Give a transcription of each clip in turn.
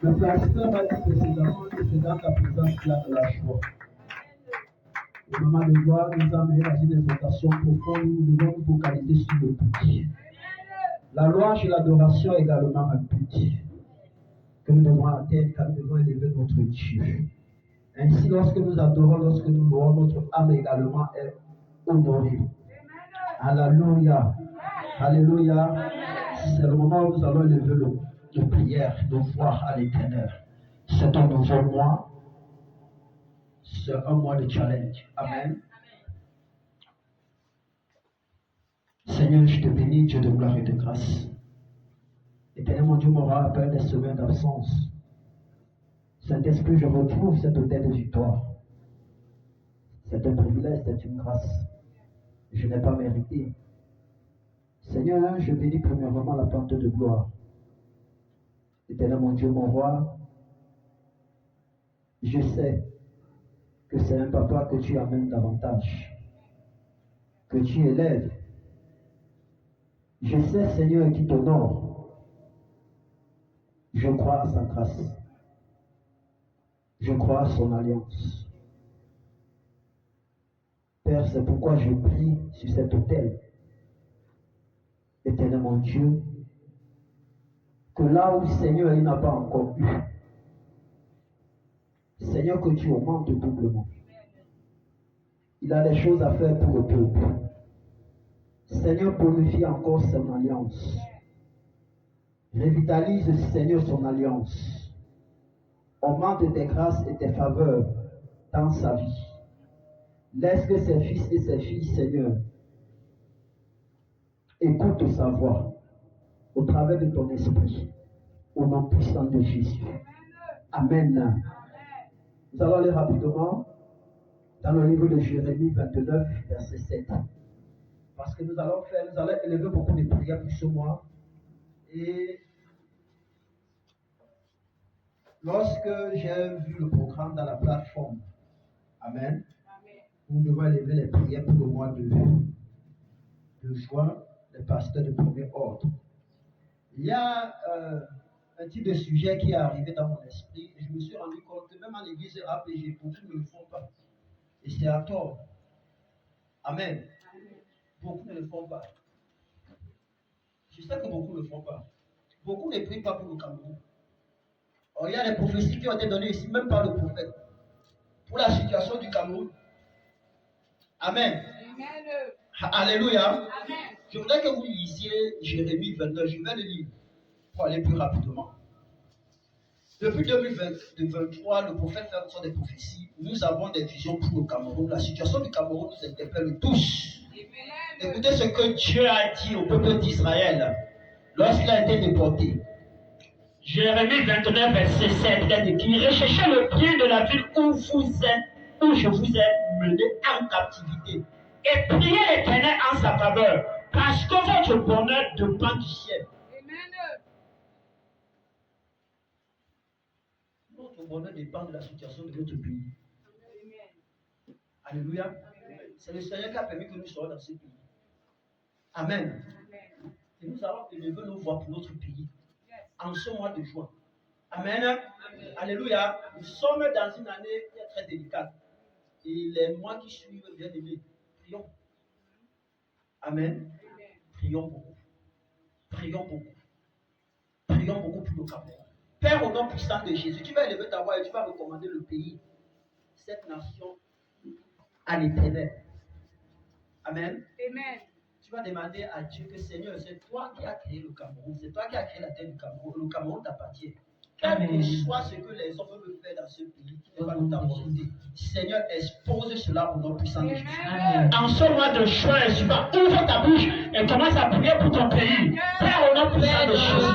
Le pasteur a dit précédemment que c'est dans ta présence qu'il y a de la joie. Le moment de gloire nous a amené dans une exhortation profonde où nous devons nous focaliser sur le but. La louange et l'adoration est également un but que nous devons atteindre car nous devons élever notre Dieu. Ainsi, lorsque nous adorons, lorsque nous louons, notre âme également est honorée. Alléluia. Alléluia. C'est le moment où nous allons élever nos prières, nos voix à l'Éternel. C'est un nouveau mois. C'est un mois de challenge. Amen. Seigneur, je te bénis, Dieu de gloire et de grâce. Éternel, mon Dieu, m'aura appelé des semaines d'absence. Saint-Esprit, je retrouve cette hôtel de victoire. C'est un privilège, c'est une grâce. Je n'ai pas mérité. Seigneur, je bénis premièrement la plante de gloire. Éternel, mon Dieu, mon roi, je sais que c'est un papa que tu amènes davantage, que tu élèves. Je sais, Seigneur, qui t'honore. Je crois à sa grâce. Je crois à son alliance. Père, c'est pourquoi je prie sur cet autel. Éternel mon Dieu, que là où, Seigneur, il n'a pas encore eu, Seigneur, que tu augmentes doublement. Il a des choses à faire pour le peuple. Seigneur, bonifie encore son alliance. Revitalise, Seigneur, son alliance. Augmente tes grâces et tes faveurs dans sa vie. Laisse que ses fils et ses filles, Seigneur, écoutent sa voix au travers de ton esprit, au nom puissant de Jésus. Amen. Nous allons aller rapidement dans le livre de Jérémie 29, verset 7. Parce que nous allons élever beaucoup de prières pour ce mois. Et lorsque j'ai vu le programme dans la plateforme, Amen, nous devons élever les prières pour le mois de juin, les pasteurs de premier ordre. Il y a un type de sujet qui est arrivé dans mon esprit et je me suis rendu compte que même en l'église APG, beaucoup ne le font pas. Et c'est à tort. Amen. Beaucoup ne le font pas. Je sais que beaucoup ne le font pas. Beaucoup ne prient pas pour le Cameroun. Or, il y a des prophéties qui ont été données ici, même par le prophète, pour la situation du Cameroun. Amen. Amen. Alléluia. Amen. Je voudrais que vous lisiez Jérémie 29. Je vais le lire pour aller plus rapidement. Depuis 2023, le prophète fait ensemble des prophéties. Nous avons des visions pour le Cameroun. La situation du Cameroun nous interpelle tous. Amen. Écoutez ce que Dieu a dit au peuple d'Israël lorsqu'il a été déporté. Jérémie 29, verset 7, il a dit, recherchez le bien de la ville où je vous ai mené en captivité, et priez l'Éternel en sa faveur, parce que votre bonheur dépend du ciel. Amen. Notre bonheur dépend de la situation de notre pays. Amen. Alléluia. Amen. C'est le Seigneur qui a permis que nous soyons dans ce pays. Amen. Amen. Et nous allons élever nos voix pour notre pays en ce mois de juin. Amen. Amen. Alléluia. Nous sommes dans une année qui est très délicate. Et les mois qui suivent, bien aimés, prions. Amen. Amen. Prions beaucoup. Prions beaucoup. Prions beaucoup pour le Cameroun. Père, au nom puissant de Jésus, tu vas élever ta voix et tu vas recommander le pays, cette nation, à l'Éternel. Amen. Amen. Tu vas demander à Dieu que Seigneur, c'est toi qui as créé le Cameroun, c'est toi qui as créé la terre du Cameroun. Le Cameroun t'appartient. Quel que soit ce que les hommes veulent faire dans ce pays, qui n'est pas de ta volonté, Seigneur, expose cela au nom puissant de Jésus. En ce mois de juin et suivant, ouvre ta bouche et commence à prier pour ton pays. Père, au nom puissant de Jésus.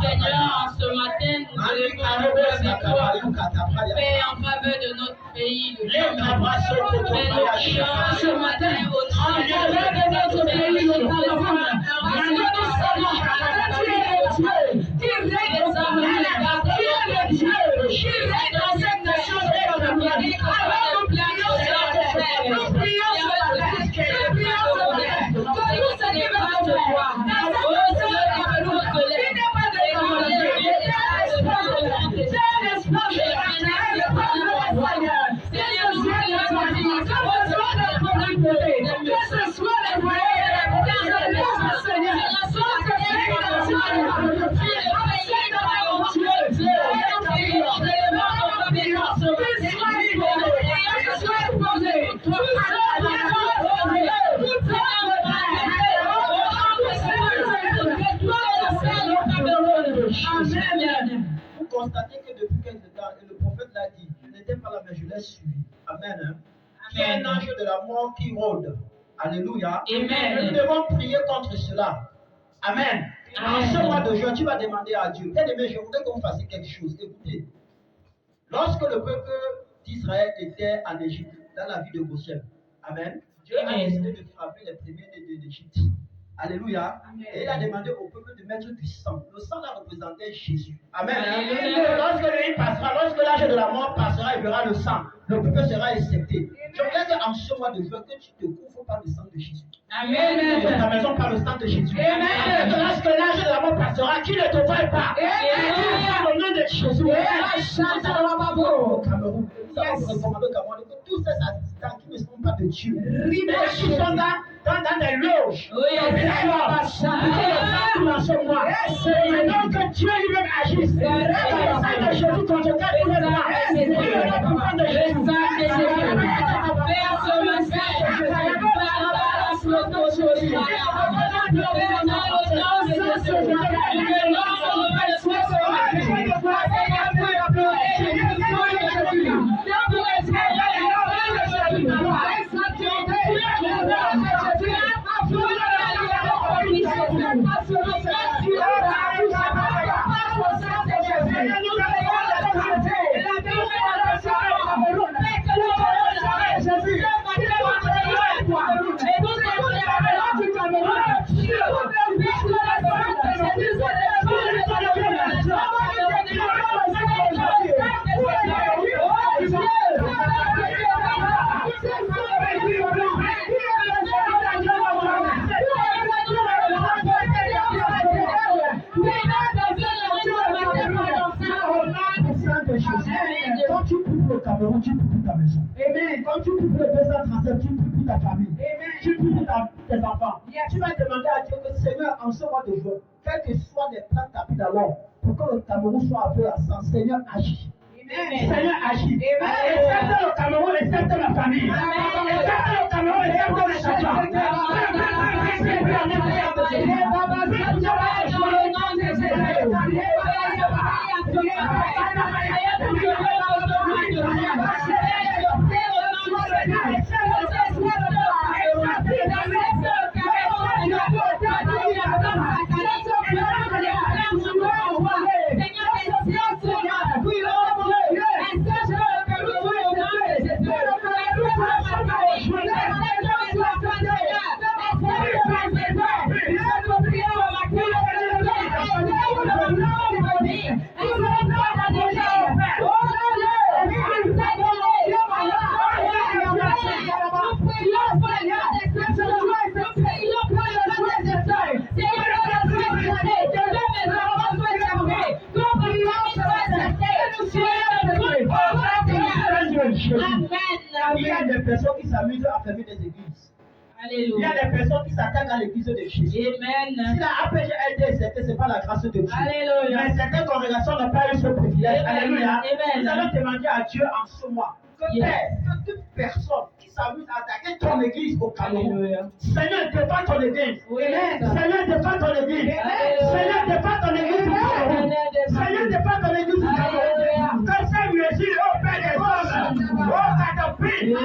Seigneur, en ce matin, nous te demandons Père, en faveur de notre pays, de Père, nous prions ce matin au nom de notre pays, le Cameroun. Vous constatez que depuis quelque temps, et le prophète l'a dit, je n'étais pas là, mais je l'ai suivi. Amen. Il y a un ange de la mort qui rôde. Alléluia. Amen. Nous devons prier contre cela. Amen. En ce mois de juin, tu vas demander à Dieu. Bien-aimé, je voudrais que vous fassiez quelque chose. Écoutez. Lorsque le peuple d'Israël était en Égypte, dans la ville de Goshen, Amen, Dieu a décidé de frapper les premiers-nés d'Égypte. Alléluia. Amen. Et il a demandé au peuple de mettre du sang. Le sang là représentait Jésus. Amen. Amen. Lorsque lui passera, lorsque l'âge de la mort passera, il verra le sang. Le peuple sera accepté. Je voudrais qu'en ce mois de juin, que tu te couvres par le sang de Jésus. Amen. Dans ta maison par le sang de Jésus. Amen. Lorsque l'âge de la mort passera, qu'il ne te voie pas. Amen. Au nom de Jésus. Au Cameroun. Nous avons recommandé au Cameroun que tous ces assistants qui ne sont pas de Dieu, qui sont dans des loges, donc que Dieu lui-même agisse. Le sang de Jésus contre quatre événements. Le sang de Quand tu pries pour le Cameroun, tu pries pour ta maison. Amen. Quand tu pries pour le 237, tu pries pour ta famille. Amen. Tu pries pour tes enfants. Tu vas demander à Dieu que Seigneur, en ce mois de juin, quels que soient les plans tapis d'alors, pour que le Cameroun soit appelé à sang, Seigneur, agis. Seigneur, agis. Accepte le Cameroun, accepte la famille. Accepte le Cameroun, accepte les chrétiens. Il y a des personnes qui s'amusent à fermer des églises. Alléluia. Il y a des personnes qui s'attaquent à l'église de Jésus. Amen. Si la APG a été acceptée, ce n'est pas la grâce de Dieu. Alléluia. Mais certaines congrégations n'ont pas eu ce privilège. Alléluia. Nous allons demander à Dieu en ce mois que toute personne qui s'amuse à attaquer ton église au Cameroun. Seigneur, défends ton église. Seigneur, défends ton église. Seigneur, défends ton église au Cameroun. Seigneur, défends ton église au Cameroun. Que ces mesures, oh Père des hommes, oh Catapille,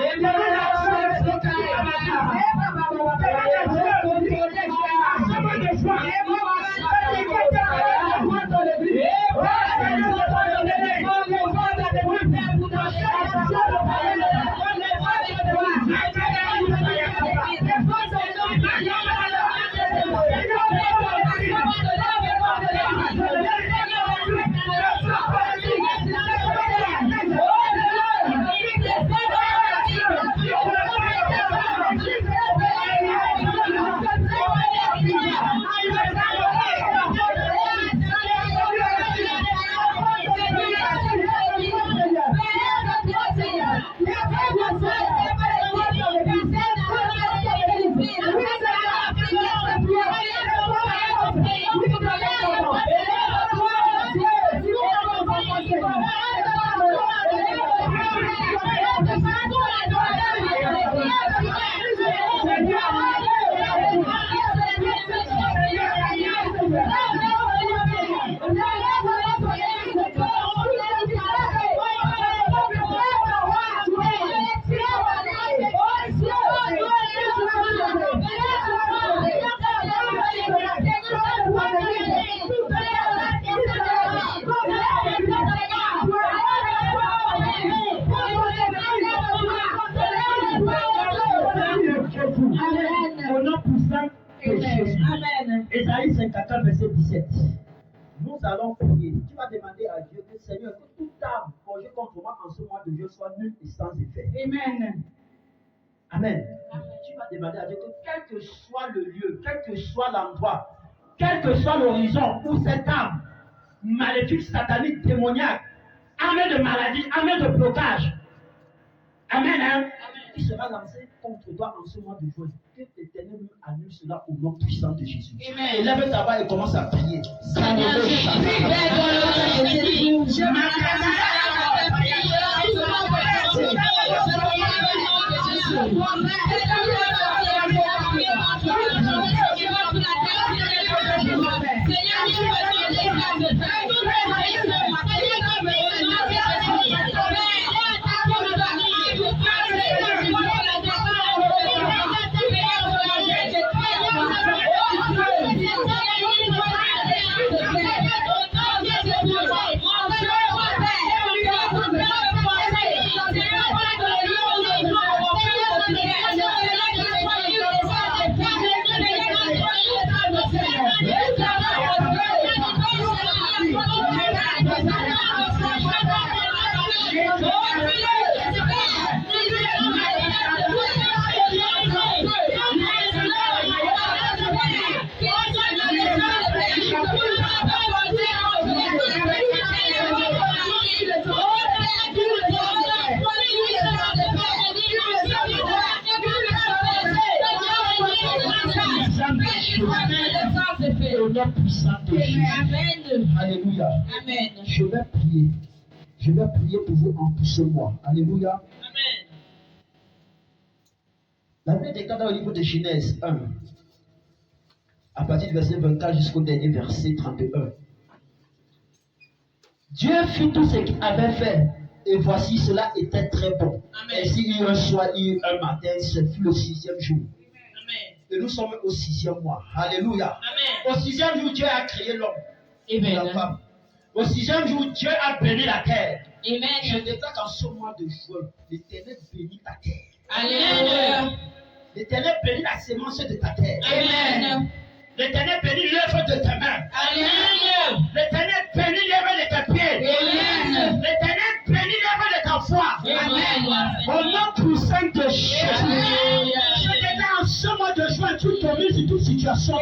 Ésaïe 54, verset 17. Nous allons prier. Tu vas demander à Dieu que Seigneur, que toute âme forgée contre moi en ce mois de Dieu soit nulle et sans effet. Amen. Amen. Tu vas demander à Dieu que quel que soit le lieu, quel que soit l'endroit, quel que soit l'horizon où cette âme maléfique, satanique, démoniaque, armée de maladie, armée de blocage, Amen, hein? Qui sera lancé contre toi en ce mois de juin. Que l'Éternel annule cela au nom puissant de Jésus. Amen. Et lève ta voix et commence à prier. Seigneur, Alléluia. Amen. Je vais prier. Je vais prier pour vous en ce mois. Alléluia. Amen. La Bible déclare dans le livre de Genèse 1, à partir du verset 24 jusqu'au dernier verset 31. Dieu fit tout ce qu'il avait fait, et voici cela était très bon. Amen. Ainsi il y eut un soir, il y eut un matin, ce fut le 6e jour. Amen. Et nous sommes au 6e mois. Alléluia. Amen. Au 6e jour, Dieu a créé l'homme et la Amen. femme. Au 6e jour, Dieu a béni la terre. Je Amen. déclare qu'en ce mois de juin, l'Éternel bénit ta terre. Alléluia. L'Éternel bénit la sémence de ta terre. Amen. L'Éternel bénit l'œuvre de tes mains. Alléluia. L'Éternel bénit l'œuvre de tes pieds. Amen. L'Éternel bénit l'œuvre de ta foi. Amen. Au nom puissant de Jésus. Alléluia. Je déclare en ce mois de juin, tu domines sur toute situation.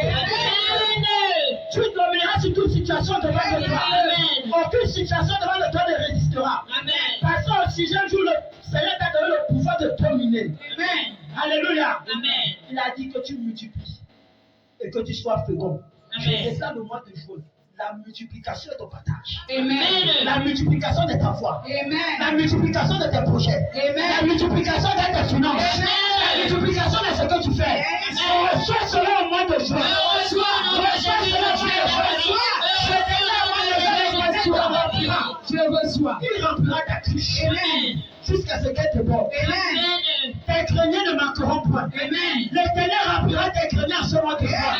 Tu domineras sur toute situation devant le toi. Amen. Aucune situation devant le toi ne résistera. Amen. Parce qu'au 6e jour, le Seigneur t'a donné le pouvoir de dominer. Amen. Alléluia. Amen. Il a dit que tu multiplies et que tu sois fécond. Je Amen. déclare le mois de juin. la multiplication de ton partage. Amen. La multiplication de ta foi. Amen. La multiplication de tes projets. Amen. La multiplication de tes finances. Amen. La multiplication de ce que tu fais. On reçoit cela au mois de juin. On reçoit cela au mois de juin. Je reçois. Il remplira ta cruche. Amen. Jusqu'à ce qu'elle te porte. Amen. Tes greniers ne manqueront point. Amen. L'Éternel remplira tes greniers en ce mois de juin.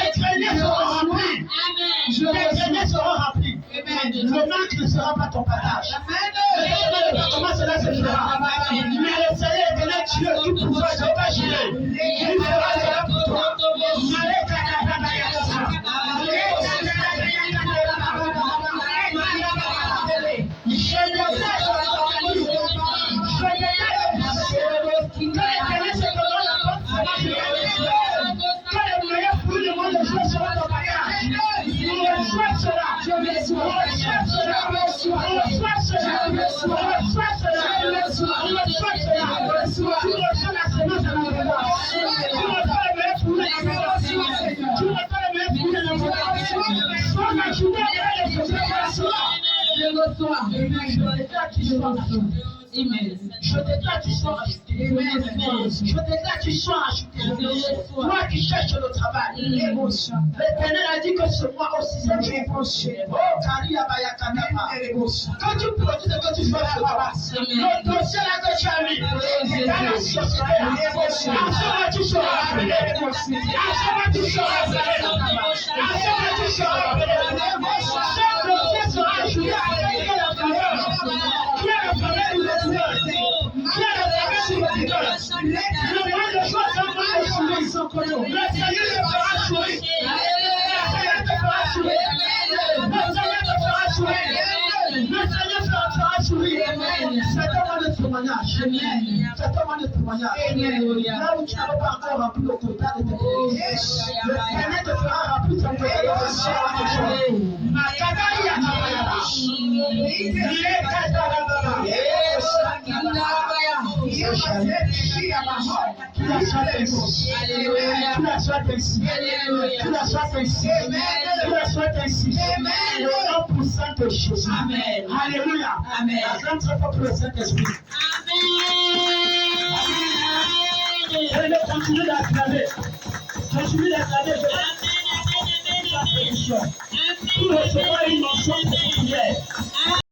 Tes greniers seront remplis. Amen. Tes greniers seront remplis. Amen. Le manque ne sera pas ton partage. Je ne sais pas comment cela se fera. Mais le Seigneur éternel Dieu qui pourra ne pas gérer. Il fera cela pour toi. Je déclare tu sois ajouté. Je déclare tu sois ajouté. Toi qui cherches le travail. L'Éternel a dit que ce mois au 6e jour. Oh, Karia Bayakadapa. Quand tu produis ce que tu fais là-bas, le dossier là que tu as mis dans la société, à ce moment tu seras appelé. À ce moment tu seras appelé. À ce moment tu seras appelé. Ce dossier sera ajouté avec la faveur. Qui est la faveur du Seigneur? Qui est la faveur du Seigneur? Le mois de juin, c'est un mois de sourire. Le Seigneur te fera sourire. Le Seigneur te fera sourire. Le Seigneur te fera sourire. Le Seigneur te fera sourire. C'est un mois de témoignage. C'est un mois de témoignage. Là où tu n'as pas encore rempli le total de tes prières, le Seigneur te fera remplir ton total de tes prières. Makadaya Kabayaba. Tu la sois ainsi. Tu la sois ainsi. Tu la sois ainsi. Tu la sois ainsi. Au nom puissant de Jésus. Alléluia. Acclame très fort pour le Saint-Esprit. Amen. Continue d'acclamer. Continue d'acclamer. Pour recevoir une mention pour prière.